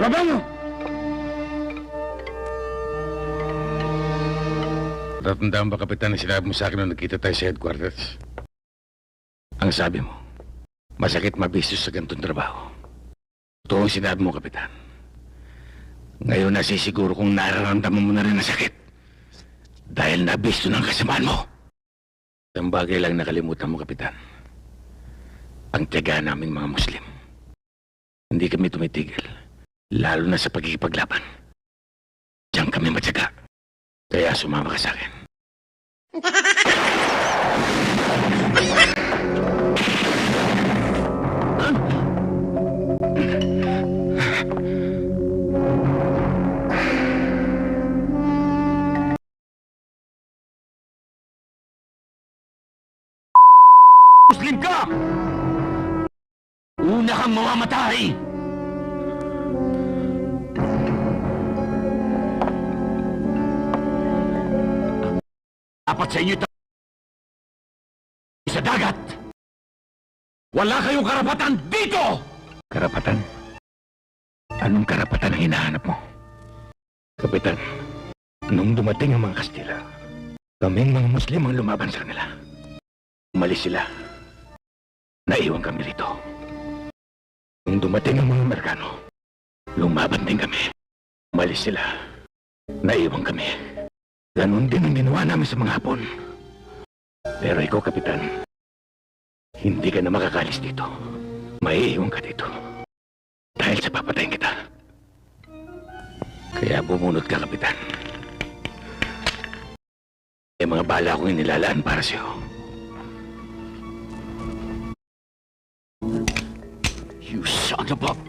Baba mo! Tatandaan ba, Kapitan, na sinabi mo sa akin nung nagkita tayo sa headquarters? Ang sabi mo, masakit mabistos sa ganitong trabaho. Totoo ang sinabi mo, Kapitan. Ngayon nasisiguro kung nararamdaman mo na rin ang sakit. Dahil nabisto ng kasamaan mo. Isang bagay lang nakalimutan mo, Kapitan. Ang tiyaga naming mga Muslim. Hindi kami tumitigil. Lalo na sa pagkikipaglaban. Diyan kami matyaga. Kaya sumama ka sa akin. Muslim ka! Una kang mamamatay! Dapat sa inyo sa dagat! Wala kayong karapatan dito! Karapatan? Anong karapatan ang hinahanap mo? Kapitan, nung dumating ang mga Kastila, kaming mga Muslim ang lumaban sa kanila. Umalis sila. Naiwan kami rito. Nung dumating ang mga Amerikano, lumaban din kami. Umalis sila. Naiwan kami. Ganon din ang ginawa namin sa mga Hapon. Pero ikaw, Kapitan, hindi ka na makakalis dito. Maiiwan ka dito. Dahil sa papatayin kita. Kaya bumunot ka, Kapitan. May mga bala akong inilalaan para sa'yo. You son of a